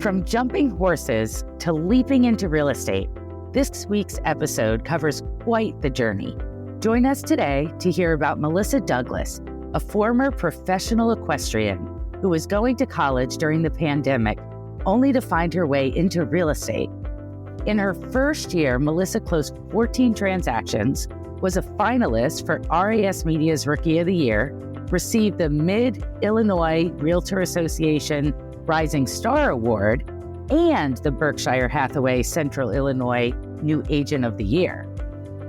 From jumping horses to leaping into real estate, this week's episode covers quite the journey. Join us today to hear about Melissa Douglas, a former professional equestrian who was going to college during the pandemic, only to find her way into real estate. In her first year, Melissa closed 14 transactions, was a finalist for RAS Media's Rookie of the Year, received the Mid-Illinois Realtor Association Rising Star Award, and the Berkshire Hathaway Central Illinois New Agent of the Year.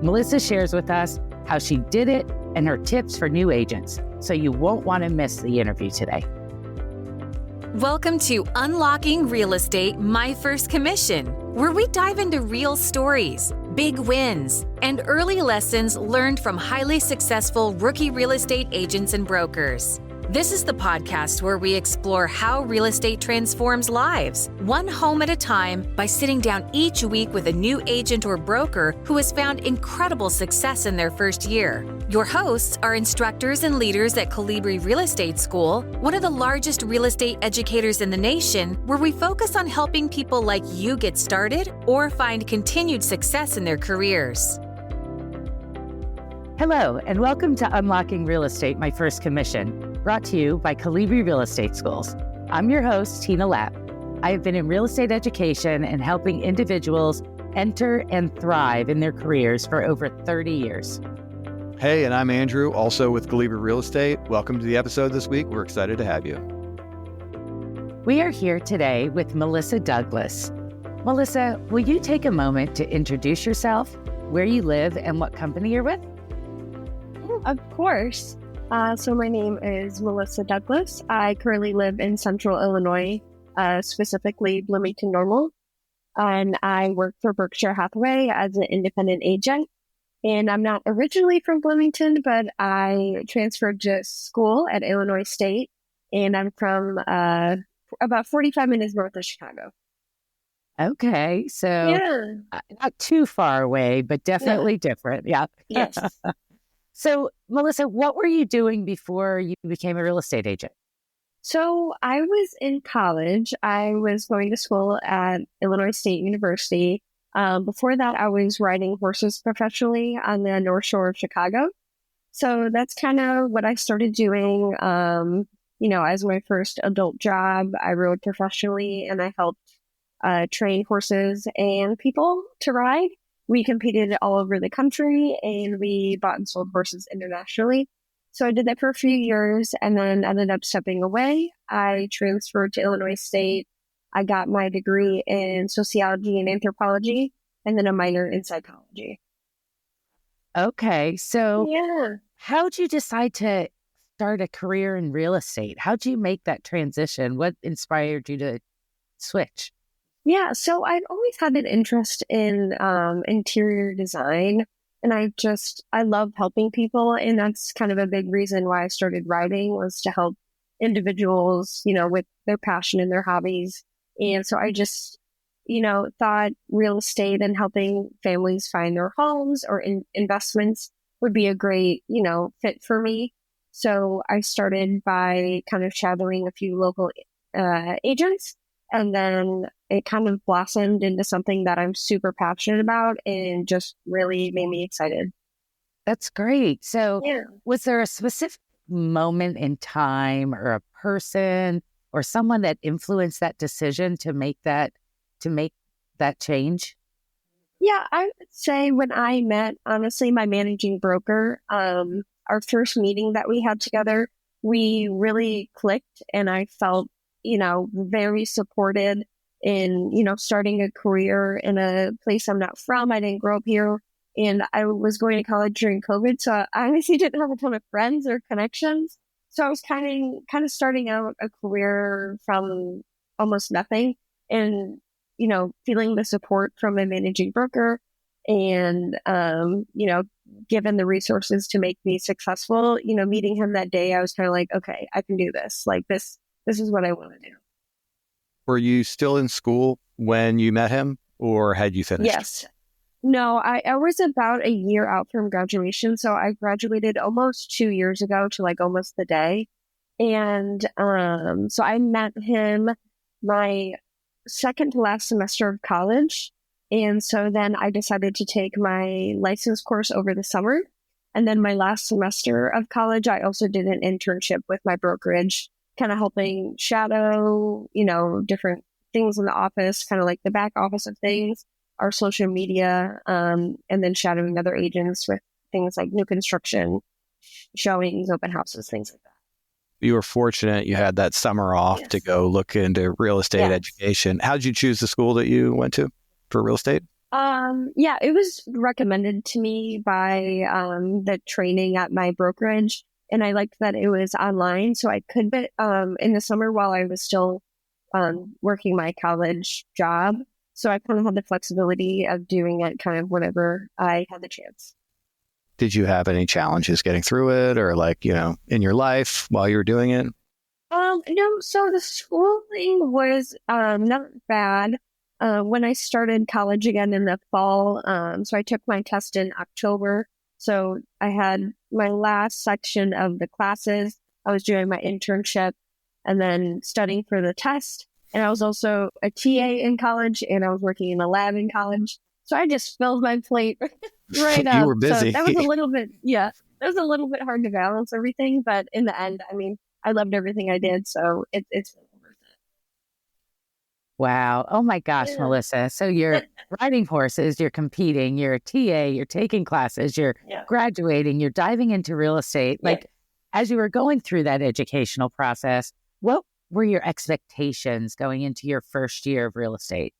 Melissa shares with us how she did it and her tips for new agents, so you won't want to miss the interview today. Welcome to Unlocking Real Estate, My First Commission, where we dive into real stories, big wins, and early lessons learned from highly successful rookie real estate agents and brokers. This is the podcast where we explore how real estate transforms lives, one home at a time, by sitting down each week with a new agent or broker who has found incredible success in their first year. Your hosts are instructors and leaders at Colibri Real Estate School, one of the largest real estate educators in the nation, where we focus on helping people like you get started or find continued success in their careers. Hello, and welcome to Unlocking Real Estate, My First Commission, brought to you by Colibri Real Estate Schools. I'm your host, Tina Lapp. I have been in real estate education and helping individuals enter and thrive in their careers for over 30 years. Hey, and I'm Andrew, also with Colibri Real Estate. Welcome to the episode this week. We're excited to have you. We are here today with Melissa Douglas. Melissa, will you take a moment to introduce yourself, where you live, and what company you're with? Of course. So my name is Melissa Douglas. I currently live in Central Illinois, specifically Bloomington, Normal. And I work for Berkshire Hathaway as an independent agent. And I'm not originally from Bloomington, but I transferred to school at Illinois State. And I'm from about 45 minutes north of Chicago. Okay, so not too far away, but definitely different. Yeah. Yes. So, Melissa, what were you doing before you became a real estate agent? So I was in college. I was going to school at Illinois State University. Before that, I was riding horses professionally on the North Shore of Chicago. So that's kind of what I started doing. As my first adult job, I rode professionally and I helped train horses and people to ride. We competed all over the country and we bought and sold horses internationally. So I did that for a few years and then ended up stepping away. I transferred to Illinois State. I got my degree in sociology and anthropology and then a minor in psychology. Okay. So how'd you decide to start a career in real estate? How'd you make that transition? What inspired you to switch? Yeah, so I've always had an interest in interior design, and I love helping people, and that's kind of a big reason why I started writing, was to help individuals, with their passion and their hobbies. And so I just, thought real estate and helping families find their homes or investments would be a great, fit for me. So I started by kind of shadowing a few local agents. And then it kind of blossomed into something that I'm super passionate about and just really made me excited. That's great. So was there a specific moment in time or a person or someone that influenced that decision to make that change? Yeah, I would say when I met, honestly, my managing broker, our first meeting that we had together, we really clicked and I felt very supported in, starting a career in a place I'm not from. I didn't grow up here and I was going to college during COVID. So I honestly didn't have a ton of friends or connections. So I was kind of starting out a career from almost nothing and, feeling the support from a managing broker and, given the resources to make me successful, meeting him that day, I was kind of like, okay, I can do this. Like this is what I want to do. Were you still in school when you met him or had you finished? Yes. No, I was about a year out from graduation. So I graduated almost 2 years ago to like almost the day. And so I met him my second to last semester of college. And so then I decided to take my license course over the summer. And then my last semester of college, I also did an internship with my brokerage, kind of helping shadow, different things in the office, kind of like the back office of things, our social media, and then shadowing other agents with things like new construction, showings, open houses, things like that. You were fortunate you had that summer off to go look into real estate education. How did you choose the school that you went to for real estate? It was recommended to me by the training at my brokerage, and I liked that it was online, so I could in the summer while I was still working my college job. So I kind of had the flexibility of doing it kind of whenever I had the chance. Did you have any challenges getting through it, or in your life while you were doing it? No. So the schooling was not bad. When I started college again in the fall, so I took my test in October. So I had my last section of the classes. I was doing my internship and then studying for the test. And I was also a TA in college, and I was working in a lab in college. So I just filled my plate right up. You were busy. So that was a little bit, that was a little bit hard to balance everything. But in the end, I loved everything I did. So it's worth it. Wow. Oh my gosh, Melissa. So you're riding horses, you're competing, you're a TA, you're taking classes, you're graduating, you're diving into real estate. Like, as you were going through that educational process, what were your expectations going into your first year of real estate?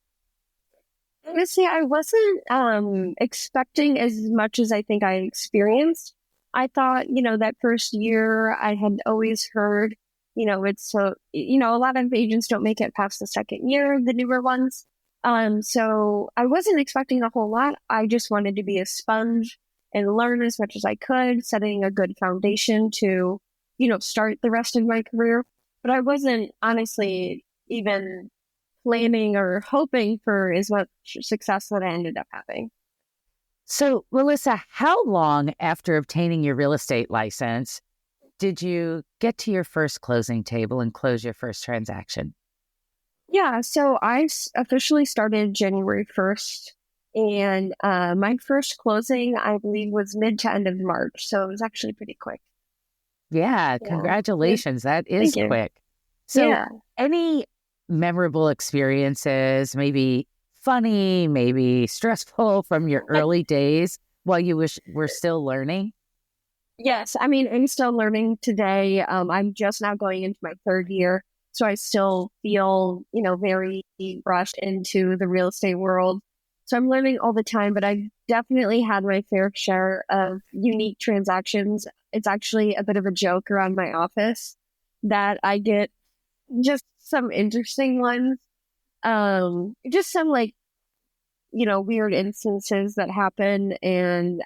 Honestly, I wasn't expecting as much as I think I experienced. I thought, that first year I had always heard, it's a lot of agents don't make it past the second year, the newer ones. So I wasn't expecting a whole lot. I just wanted to be a sponge and learn as much as I could, setting a good foundation to, start the rest of my career. But I wasn't honestly even planning or hoping for as much success that I ended up having. So, Melissa, how long after obtaining your real estate license did you get to your first closing table and close your first transaction? Yeah, so I officially started January 1st, and my first closing, I believe, was mid to end of March. So it was actually pretty quick. Yeah, congratulations. That is quick. So any memorable experiences, maybe funny, maybe stressful from your early days while you were still learning? Yes. I'm still learning today. I'm just now going into my third year. So I still feel, very rushed into the real estate world. So I'm learning all the time, but I've definitely had my fair share of unique transactions. It's actually a bit of a joke around my office that I get just some interesting ones. Just some weird instances that happen. And,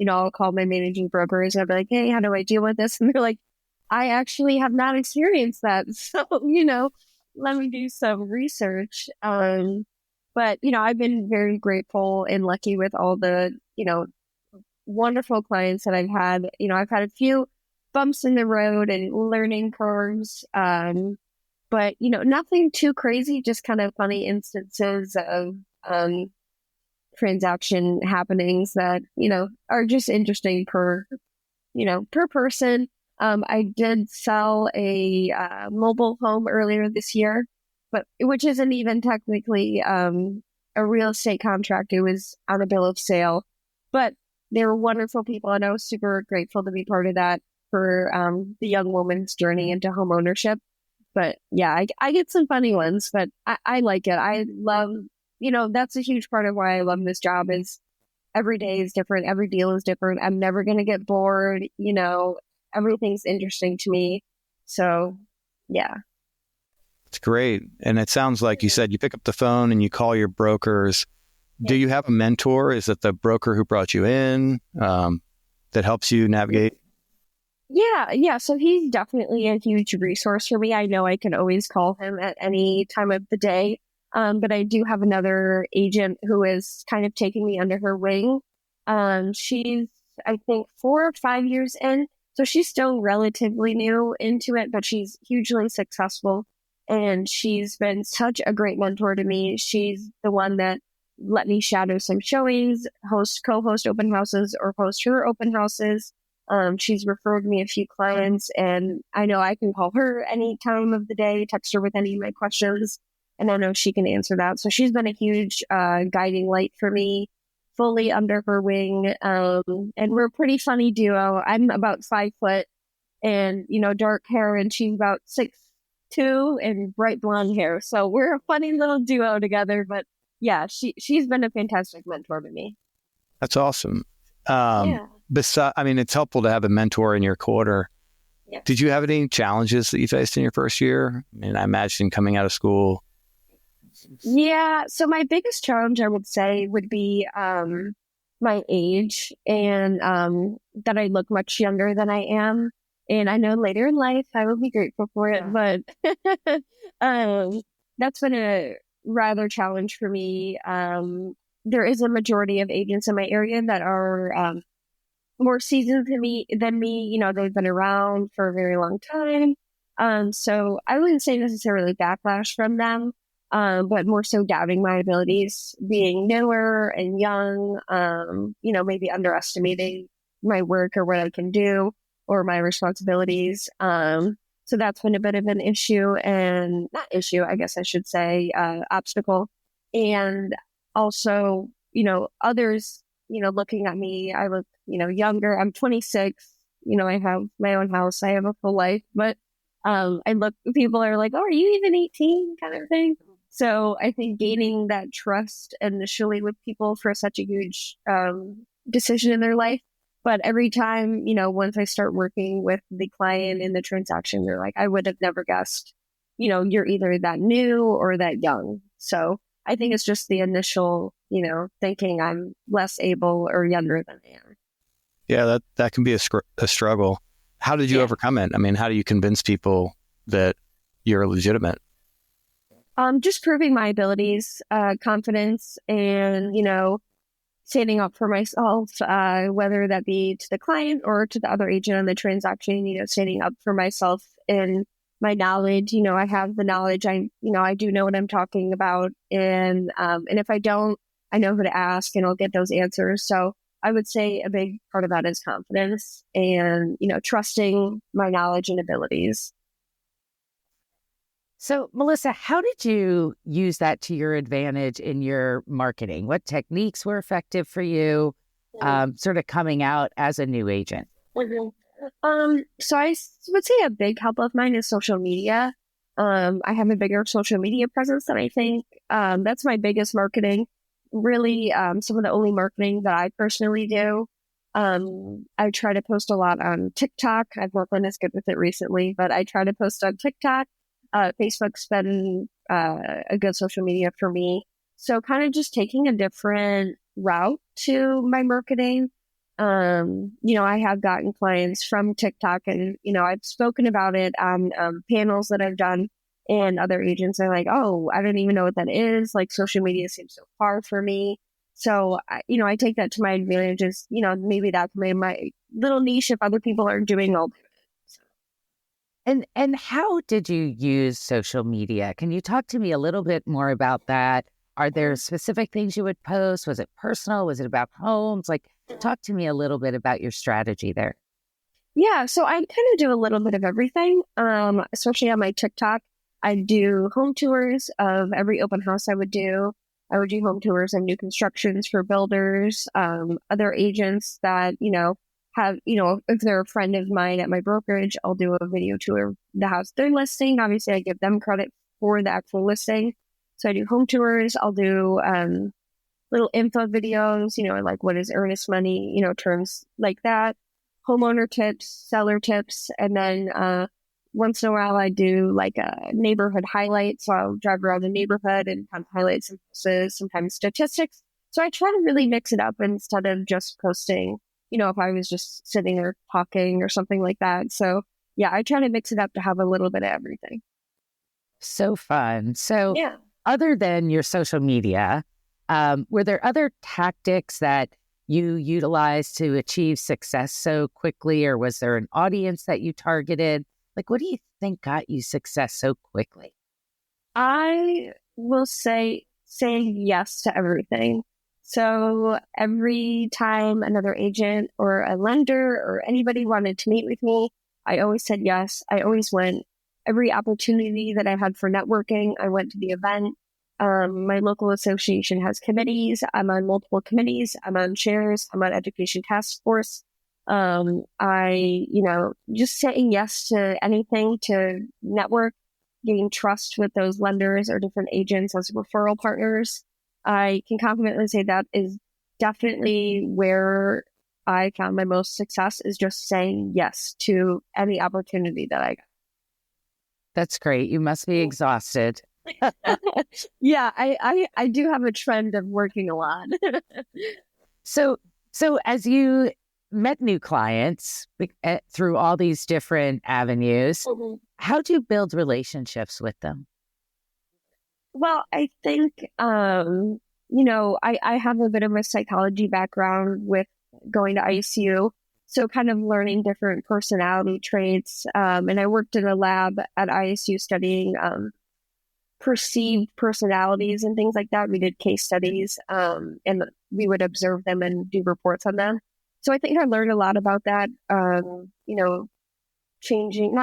I'll call my managing brokers and I'll be like, hey, how do I deal with this? And they're like, I actually have not experienced that. So, let me do some research. But, I've been very grateful and lucky with all the, wonderful clients that I've had. I've had a few bumps in the road and learning curves. But, nothing too crazy, just kind of funny instances of transaction happenings that, are just interesting per person. I did sell a mobile home earlier this year, but which isn't even technically a real estate contract. It was on a bill of sale, but they were wonderful people, and I was super grateful to be part of that for the young woman's journey into home ownership. But yeah, I get some funny ones, but I like it. I love, that's a huge part of why I love this job is every day is different. Every deal is different. I'm never going to get bored. Everything's interesting to me. So yeah. It's great. And it sounds like you said you pick up the phone and you call your brokers. Yeah. Do you have a mentor? Is it the broker who brought you in that helps you navigate? Yeah. So he's definitely a huge resource for me. I know I can always call him at any time of the day. But I do have another agent who is kind of taking me under her wing. She's, I think, 4 or 5 years in. So she's still relatively new into it, but she's hugely successful. And she's been such a great mentor to me. She's the one that let me shadow some showings, co-host open houses, or host her open houses. She's referred me a few clients, and I know I can call her any time of the day, text her with any of my questions, and I know she can answer that. So she's been a huge guiding light for me, fully under her wing. And we're a pretty funny duo. I'm about 5 foot and, dark hair, and she's about 6'2" and bright blonde hair. So we're a funny little duo together. But yeah, she's been a fantastic mentor to me. That's awesome. Yeah. It's helpful to have a mentor in your quarter. Yeah. Did you have any challenges that you faced in your first year? I imagine coming out of school. Yeah. So my biggest challenge, I would say, would be my age, and that I look much younger than I am. And I know later in life I will be grateful for it, but that's been a rather challenge for me. There is a majority of agents in my area that are more seasoned than me. They've been around for a very long time. So I wouldn't say necessarily backlash from them, but more so doubting my abilities, being newer and young, maybe underestimating my work or what I can do or my responsibilities. So that's been a bit of an issue, and not issue, I guess I should say, obstacle. And also, others, looking at me, I look, younger. I'm 26. I have my own house. I have a full life, but people are like, oh, are you even 18 kind of thing? So I think gaining that trust initially with people for such a huge decision in their life. But every time, once I start working with the client in the transaction, they're like, I would have never guessed, you're either that new or that young. So I think it's just the initial, thinking I'm less able or younger than I am. Yeah, that can be a struggle. How did you overcome it? How do you convince people that you're legitimate? Just proving my abilities, confidence, and, standing up for myself, whether that be to the client or to the other agent on the transaction, standing up for myself and my knowledge. I have the knowledge. I do know what I'm talking about. And if I don't, I know who to ask and I'll get those answers. So I would say a big part of that is confidence and, trusting my knowledge and abilities. So, Melissa, how did you use that to your advantage in your marketing? What techniques were effective for you, sort of coming out as a new agent? Mm-hmm. So I would say a big help of mine is social media. I have a bigger social media presence than I think. That's my biggest marketing. Really, some of the only marketing that I personally do. I try to post a lot on TikTok. I've not been as good with it recently, but I try to post on TikTok. Facebook's been a good social media for me. So kind of just taking a different route to my marketing. I have gotten clients from TikTok, and, I've spoken about it on panels that I've done, and other agents are like, oh, I don't even know what that is. Like, social media seems so far for me. So, I take that to my advantage is, maybe that's my little niche if other people aren't doing all. And how did you use social media? Can you talk to me a little bit more about that? Are there specific things you would post? Was it personal? Was it about homes? Talk to me a little bit about your strategy there. Yeah, so I kind of do a little bit of everything, especially on my TikTok. I do home tours of every open house I would do. I would do home tours of new constructions for builders, other agents that, have, if they're a friend of mine at my brokerage, I'll do a video tour of the house they're listing. Obviously, I give them credit for the actual listing. So I do home tours. I'll do little info videos, like what is earnest money, terms like that, homeowner tips, seller tips. And then once in a while, I do like a neighborhood highlight. So I'll drive around the neighborhood and kind of highlight some houses, sometimes statistics. So I try to really mix it up instead of just posting, if I was just sitting or talking or something like that. So yeah, I try to mix it up to have a little bit of everything. So fun. So yeah. Other than your social media, were there other tactics that you utilized to achieve success so quickly, or was there an audience that you targeted? What do you think got you success so quickly? I will say saying yes to everything. So every time another agent or a lender or anybody wanted to meet with me, I always said yes. I always went. Every opportunity that I had for networking, I went to the event. My local association has committees. I'm on multiple committees. I'm on chairs. I'm on education task force. Just saying yes to anything to network, gain trust with those lenders or different agents as referral partners. I can confidently say that is definitely where I found my most success, is just saying yes to any opportunity that I got. That's great. You must be exhausted. Yeah, I do have a trend of working a lot. So as you met new clients through all these different avenues, how do you build relationships with them? Well, I think, I have a bit of a psychology background with going to ICU. So kind of learning different personality traits. And I worked in a lab at ISU studying perceived personalities and things like that. We did case studies and we would observe them and do reports on them. So I think I learned a lot about that, not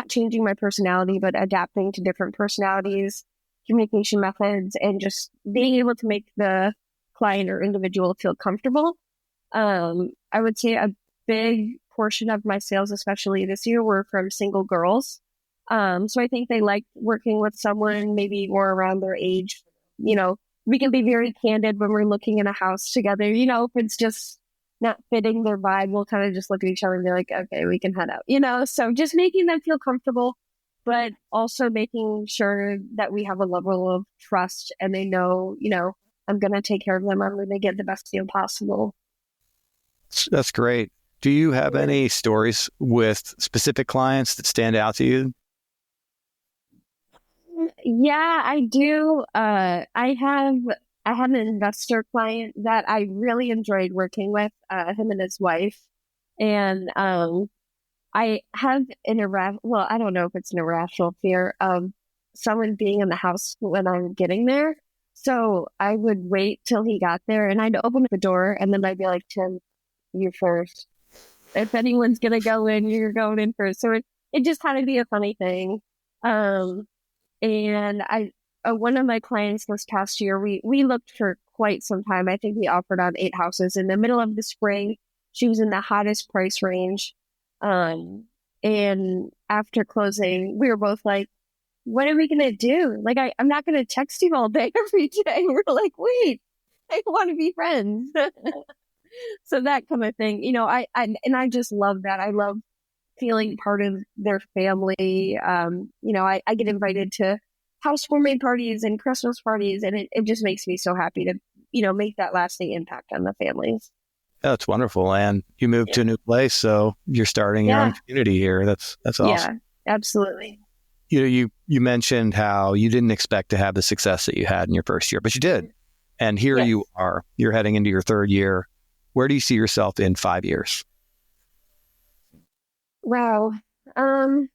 changing my personality, but adapting to different personalities, communication methods, and just being able to make the client or individual feel comfortable. I would say a big portion of my sales, especially this year, were from single girls. So I think they like working with someone maybe more around their age. We can be very candid when we're looking in a house together. If it's just not fitting their vibe, we'll kind of just look at each other and be like, okay, we can head out, so just making them feel comfortable, but also making sure that we have a level of trust and they know, I'm going to take care of them. I'm going to get the best deal possible. That's great. Do you have any stories with specific clients that stand out to you? Yeah, I do. I have an investor client that I really enjoyed working with, him and his wife. And I have I don't know if it's an irrational fear of someone being in the house when I'm getting there. So I would wait till he got there and I'd open the door and then I'd be like, Tim, you first. If anyone's going to go in, you're going in first. So it just kind of be a funny thing. And one of my clients this past year, we looked for quite some time. I think we offered on 8 houses in the middle of the spring. She was in the hottest price range. And after closing, we were both like, what are we going to do? Like, I'm not going to text you all day every day. We're like, wait, I want to be friends. So that kind of thing, I just love that. I love feeling part of their family. I get invited to housewarming parties and Christmas parties, and it just makes me so happy to, make that lasting impact on the families. That's wonderful. And you moved to a new place, so you're starting your own community here. That's awesome. Yeah, absolutely. You mentioned how you didn't expect to have the success that you had in your first year, but you did. And here you are. You're heading into your 3rd year. Where do you see yourself in 5 years? Wow.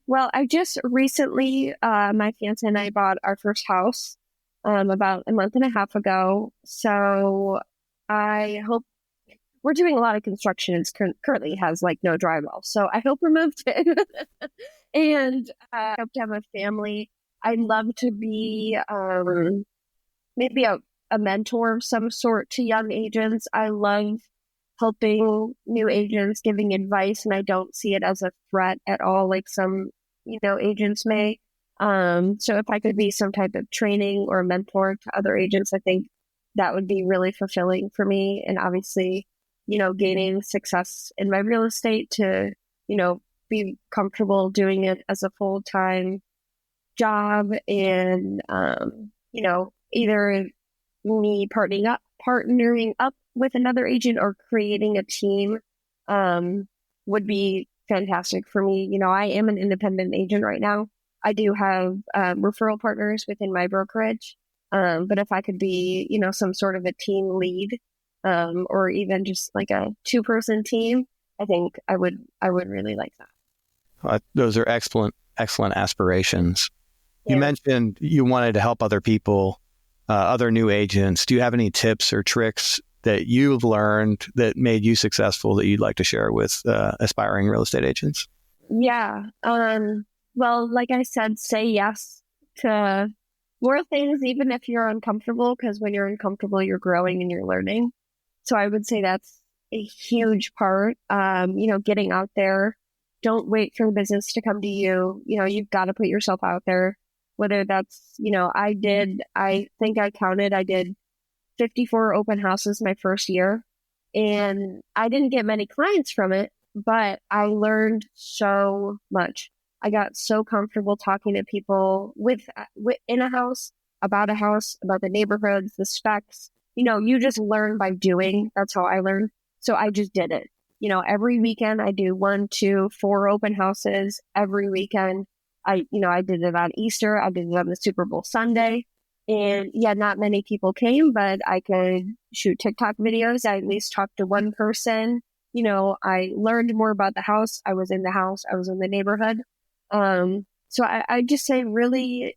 Well, I just recently, my fiance and I bought our first house, about a month and a half ago. So I hope we're doing a lot of construction. It currently has no drywall. So I hope we're moved in and I hope to have a family. I'd love to be, maybe a mentor of some sort to young agents. I love helping new agents, giving advice, and I don't see it as a threat at all, like some, agents may. So if I could be some type of training or mentor to other agents, I think that would be really fulfilling for me. And obviously, gaining success in my real estate to, be comfortable doing it as a full-time job and, either me partnering up with another agent or creating a team would be fantastic for me. I am an independent agent right now. I do have referral partners within my brokerage. But if I could be, some sort of a team lead or even just like a 2-person team, I think I would really like that. Those are excellent aspirations. You mentioned you wanted to help other people, other new agents. Do you have any tips or tricks that you've learned that made you successful that you'd like to share with aspiring real estate agents? Yeah. Well, like I said, say yes to more things, even if you're uncomfortable, because when you're uncomfortable, you're growing and you're learning. So I would say that's a huge part. Getting out there. Don't wait for the business to come to you. You've got to put yourself out there. Whether that's, I did 54 open houses my first year, and I didn't get many clients from it, but I learned so much. I got so comfortable talking to people in a house, about the neighborhoods, the specs. You just learn by doing. That's how I learned. So I just did it. Every weekend I do 1, 2, 4 open houses every weekend. I did it on Easter. I did it on the Super Bowl Sunday. And yeah, not many people came, but I could shoot TikTok videos. I at least talked to one person. I learned more about the house. I was in the house. I was in the neighborhood. So I just say really,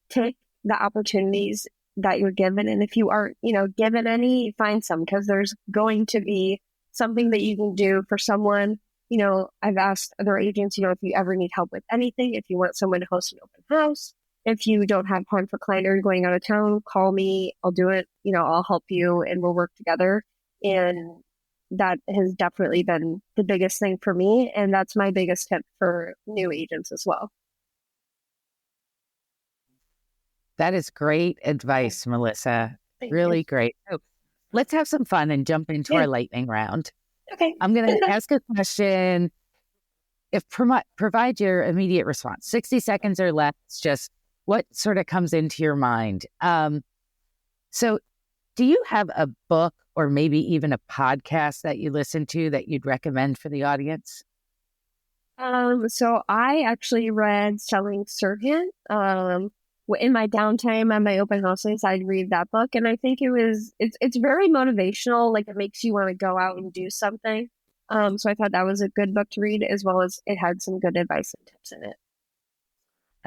take the opportunities that you're given. And if you aren't, given any, find some, because there's going to be something that you can do for someone. I've asked other agents, if you ever need help with anything, if you want someone to host an open house, if you don't have time for client or you're going out of town, call me. I'll do it. I'll help you and we'll work together. And that has definitely been the biggest thing for me. And that's my biggest tip for new agents as well. That is great advice, Melissa. Really great. So let's have some fun and jump into our lightning round. Okay. I'm going to ask a question. Provide your immediate response. 60 seconds or less, just what sort of comes into your mind. So do you have a book or maybe even a podcast that you listen to that you'd recommend for the audience? So I actually read Selling Servant. In my downtime on my open houses, I'd read that book, and I think it's very motivational. Like, it makes you want to go out and do something. So I thought that was a good book to read, as well as it had some good advice and tips in it.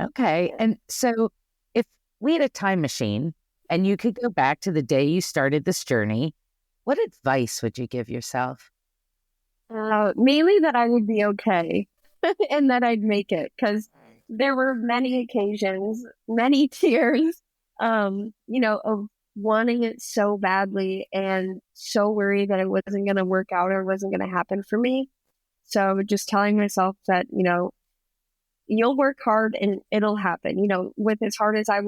Okay. And so if we had a time machine and you could go back to the day you started this journey, what advice would you give yourself? Mainly that I would be okay and that I'd make it, because there were many occasions, many tears, of wanting it so badly and so worried that it wasn't going to work out or wasn't going to happen for me. So just telling myself that, you'll work hard and it'll happen. With as hard as I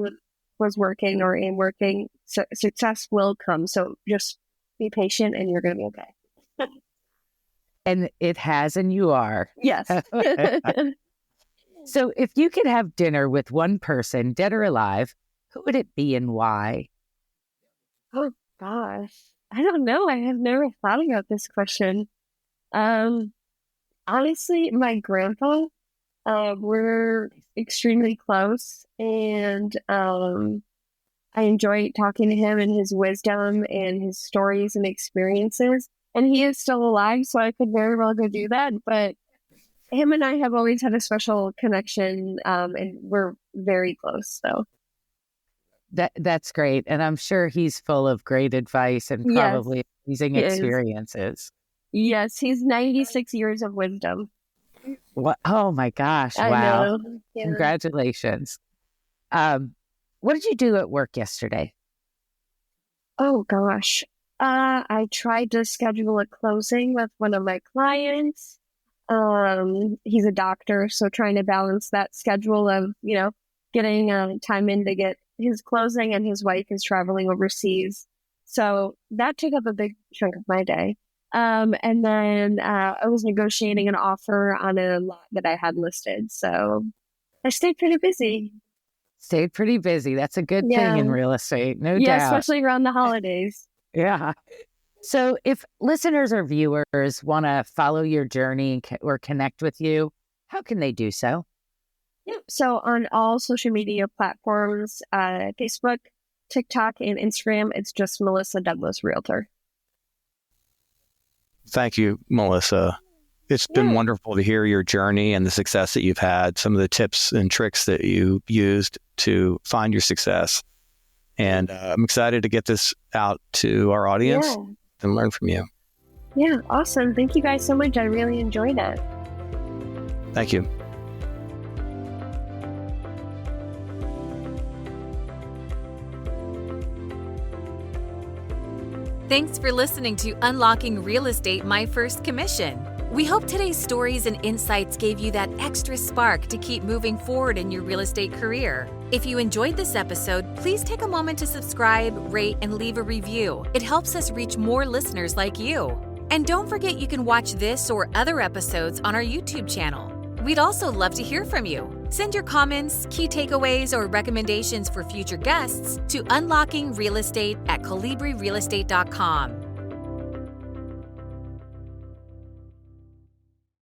was working or am working, success will come. So just be patient and you're going to be okay. And it has, and you are. Yes. So if you could have dinner with one person, dead or alive, who would it be and why? Oh, gosh. I don't know. I have never thought about this question. Honestly, my grandpa, we're extremely close, and I enjoy talking to him and his wisdom and his stories and experiences. And he is still alive, so I could very well go do that. But him and I have always had a special connection, and we're very close. So that's great. And I'm sure he's full of great advice and probably amazing experiences. Yes, he's 96 years of wisdom. What? Oh my gosh. I wow. know. Yeah. Congratulations. What did you do at work yesterday? Oh gosh. I tried to schedule a closing with one of my clients. He's a doctor, so trying to balance that schedule of, getting time in to get his closing, and his wife is traveling overseas. So that took up a big chunk of my day. And then I was negotiating an offer on a lot that I had listed. So I stayed pretty busy. That's a good thing in real estate, no doubt. Yeah, especially around the holidays. Yeah. So if listeners or viewers want to follow your journey or connect with you, how can they do so? Yeah. So on all social media platforms, Facebook, TikTok, and Instagram, it's just Melissa Douglas Realtor. Thank you, Melissa. It's been wonderful to hear your journey and the success that you've had, some of the tips and tricks that you used to find your success. And I'm excited to get this out to our audience and learn from you. Yeah, awesome. Thank you guys so much. I really enjoyed it. Thank you. Thanks for listening to Unlocking Real Estate, My First Commission. We hope today's stories and insights gave you that extra spark to keep moving forward in your real estate career. If you enjoyed this episode, please take a moment to subscribe, rate, and leave a review. It helps us reach more listeners like you. And don't forget you can watch this or other episodes on our YouTube channel. We'd also love to hear from you. Send your comments, key takeaways, or recommendations for future guests to unlockingrealestate@colibrirealestate.com.